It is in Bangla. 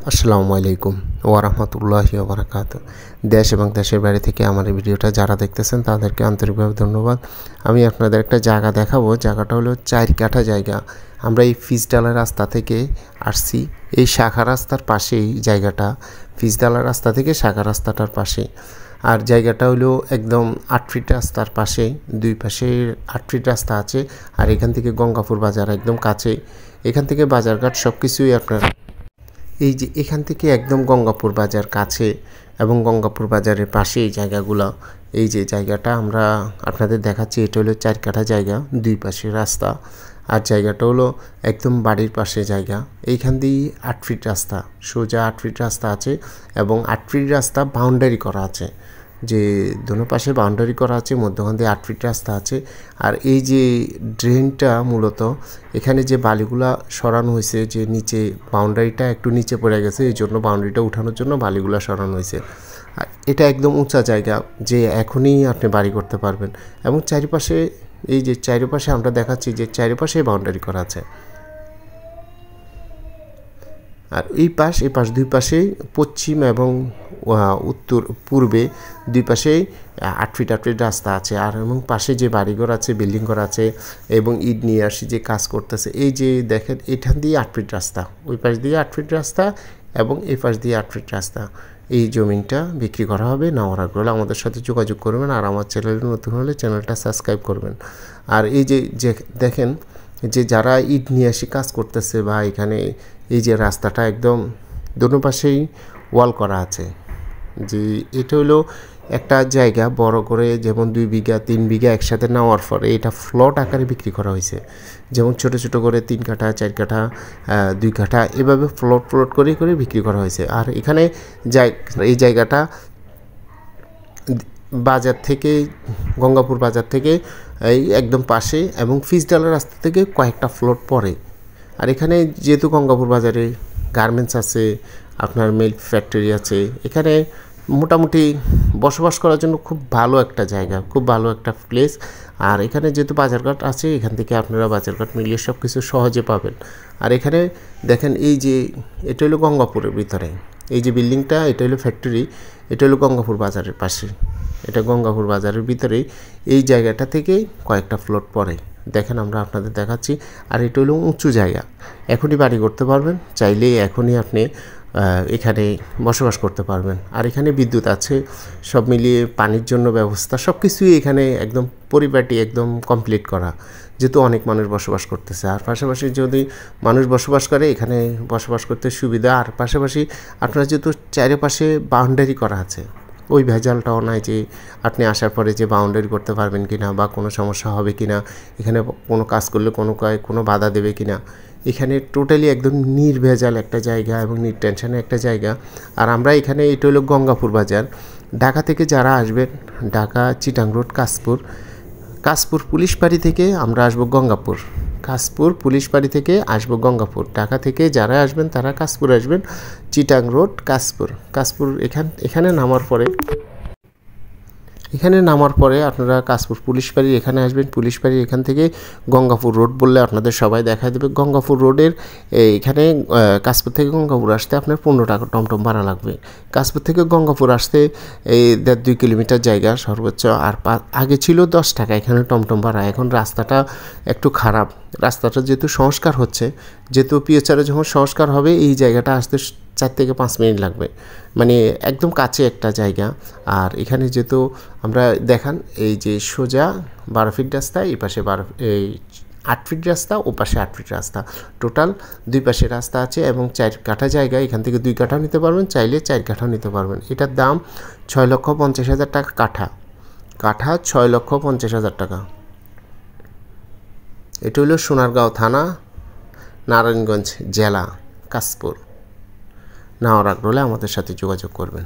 আসসালামু আলাইকুম ওয়া রাহমাতুল্লাহি ওয়া বারাকাতুহু। দেশ এবং দেশের বাইরে থেকে আমার এই ভিডিওটা যারা দেখতেছেন তাদেরকে আন্তরিকভাবে ধন্যবাদ। আমি আপনাদের একটা জায়গা দেখাবো। জায়গাটা হলো 4 কাঠা জায়গা। আমরা এই ফিজডালা রাস্তা থেকে আসছি। এই শাখা রাস্তার পাশেই জায়গাটা, ফিজডালা রাস্তা থেকে শাখা রাস্তাটার পাশে। আর জায়গাটা হলো একদম 8 ফিট রাস্তার পাশে, দুই পাশে 8 ফিট রাস্তা আছে। আর এখান থেকে গঙ্গাপুর বাজার একদম কাছে। এখান থেকে বাজারঘাট সব কিছুই আপনারা এই যে এখান থেকে একদম গঙ্গাপুর বাজার কাছে এবং গঙ্গাপুর বাজারের পাশে এই জায়গাগুলো। এই যে জায়গাটা আমরা আপনাদের দেখাচ্ছি, এটা হলো 4 কাঠা জায়গা, দুই পাশে রাস্তা। আর জায়গাটা হলো একদম বাড়ির পাশে জায়গা। এইখান দিয়ে 8 ফিট রাস্তা, সোজা 8 ফিট রাস্তা আছে এবং 8 ফিট রাস্তা বাউন্ডারি করা আছে, যে দোনো পাশে বাউন্ডারি করা আছে, মধ্যখান দিয়ে 8 ফিট রাস্তা আছে। আর এই যে ড্রেনটা মূলত এখানে যে বালিগুলা সরানো হয়েছে, যে নিচে বাউন্ডারিটা একটু নিচে পড়ে গেছে, এই জন্য বাউন্ডারিটা উঠানোর জন্য বালিগুলা সরানো হয়েছে। আর এটা একদম উঁচা জায়গা, যে এখনই আপনি বাড়ি করতে পারবেন। এবং চারিপাশে এই যে চারিপাশে আমরা দেখাচ্ছি যে চারিপাশে বাউন্ডারি করা আছে। আর এই পাশ দুই পাশেই পশ্চিম এবং উত্তর পূর্বে দুই পাশেই 8 ফিট রাস্তা আছে। আর এবং পাশে যে বাড়িঘর আছে, বিল্ডিং ঘর আছে এবং ইট নিয়ে আসি যে কাজ করতেছে। এই যে দেখেন, এখান দিয়ে 8 ফিট রাস্তা, ওই পাশ দিয়ে 8 ফিট রাস্তা এবং এই পাশ দিয়ে 8 ফিট রাস্তা। এই জমিটা বিক্রি করা হবে। নেওয়ার আগ্রহ আমাদের সাথে যোগাযোগ করবেন। আর আমার চ্যানেল নতুন হলে চ্যানেলটা সাবস্ক্রাইব করবেন। আর এই যে দেখেন, যে যারা ইট নিয়ে আসি কাজ করতেছে, বা এখানে এই যে রাস্তাটা একদম দোনো পাশেই ওয়াল করা আছে। যে এটা হলো একটা জায়গা বড় করে, যেমন 2 বিঘা 3 বিঘা একসাথে নেওয়ার পরে এটা ফ্লট আকারে বিক্রি করা হয়েছে। যেমন ছোট ছোট করে 3 কাঠা 4 কাঠা 2 কাঠা এভাবে ফ্লট করে করে বিক্রি করা হয়েছে। আর এখানে এই জায়গাটা বাজার থেকে, গঙ্গাপুর বাজার থেকে এই একদম পাশে এবং ফিজডালা রাস্তা থেকে কয়েকটা ফ্লোর পরে। আর এখানে যেহেতু গঙ্গাপুর বাজারে গার্মেন্টস আছে, আপনার মিল্ক ফ্যাক্টরি আছে, এখানে মোটামুটি বসবাস করার জন্য খুব ভালো একটা জায়গা, খুব ভালো একটা প্লেস। আর এখানে যেহেতু বাজারঘাট আছে, এখান থেকে আপনারা বাজারঘাট মিলিয়ে সব কিছু সহজে পাবেন। আর এখানে দেখেন, এই যে এটা হলো গঙ্গাপুরের ভিতরে, এই যে বিল্ডিংটা, এটা হলো ফ্যাক্টরি, এটা হলো গঙ্গাপুর বাজারের পাশে, এটা গঙ্গাপুর বাজারের ভিতরেই। এই জায়গাটা থেকে কয়েকটা ফ্লোর পরে দেখেন, আমরা আপনাদের দেখাচ্ছি। আর এটা হলো উঁচু জায়গা, এখনই বাড়ি করতে পারবেন, চাইলে এখনই আপনি এখানে বসবাস করতে পারবেন। আর এখানে বিদ্যুৎ আছে, সব মিলিয়ে পানির জন্য ব্যবস্থা, সব কিছুই এখানে একদম পরিপাটি একদম কমপ্লিট করা, যেহেতু অনেক মানুষ বসবাস করতেছে। আর পাশাপাশি যদি মানুষ বসবাস করে, এখানে বসবাস করতে সুবিধা। আর পাশাপাশি আপনার যেহেতু চারিপাশে বাউন্ডারি করা আছে, ওই ভেজালটাও নাই যে আপনি আসার পরে যে বাউন্ডারি করতে পারবেন কিনা, বা কোনো সমস্যা হবে কিনা, এখানে কোনো কাজ করলে কোনো বাধা দেবে কিনা। এখানে টোটালি একদম নির্ভেজাল একটা জায়গা এবং নির্টেনশনের একটা জায়গা। আর আমরা এখানে, এটা হলো গঙ্গাপুর বাজার। ঢাকা থেকে যারা আসবেন, ঢাকা চিটাং রোড কাশপুর পুলিশ বাড়ি থেকে আমরা আসবো গঙ্গাপুর, কাশপুর পুলিশ বাড়ি থেকে আসবো গঙ্গাপুর। ঢাকা থেকে যারা আসবেন তারা কাশপুর আসবেন, চিটাং রোড কাশপুর। এখানে নামার পরে আপনারা কাশপুর পুলিশ বাড়ি এখানে আসবেন। পুলিশ বাড়ি এখান থেকে গঙ্গাপুর রোড বললে আপনাদের সবাই দেখা দেবে। গঙ্গাপুর রোডের এখানে কাশপুর থেকে গঙ্গাপুর আসতে আপনার 15 টাকা টমটম ভাড়া লাগবে। কাশপুর থেকে গঙ্গাপুর আসতে এই 1.5-2 কিলোমিটার জায়গা সর্বোচ্চ। আর আগে ছিল 10 টাকা এখানে টমটম ভাড়া। এখন রাস্তাটা একটু খারাপ, রাস্তাটা যেহেতু সংস্কার হচ্ছে, যেহেতু পিওচারে যখন সংস্কার হবে, এই জায়গাটা আসতে 4 থেকে 5 মিনিট লাগবে, মানে একদম কাছে একটা জায়গা। আর এখানে যেহেতু আমরা দেখান, এই যে সোজা 12 ফিট রাস্তা, এই পাশে 8 ফিট রাস্তা, ও পাশে 8 ফিট রাস্তা, টোটাল দুই পাশে রাস্তা আছে। এবং 4 কাঠা জায়গা, এখান থেকে 2 কাঠাও নিতে পারবেন, চাইলে 4 কাঠাও নিতে পারবেন। এটার দাম 6,50,000 টাকা কাঠা 6,50,000 টাকা। এটা হলো সোনারগাঁও থানা, নারায়ণগঞ্জ জেলা, কাশপুর। নেওয়ার আগ্রহ হলে আমাদের সাথে যোগাযোগ করবেন।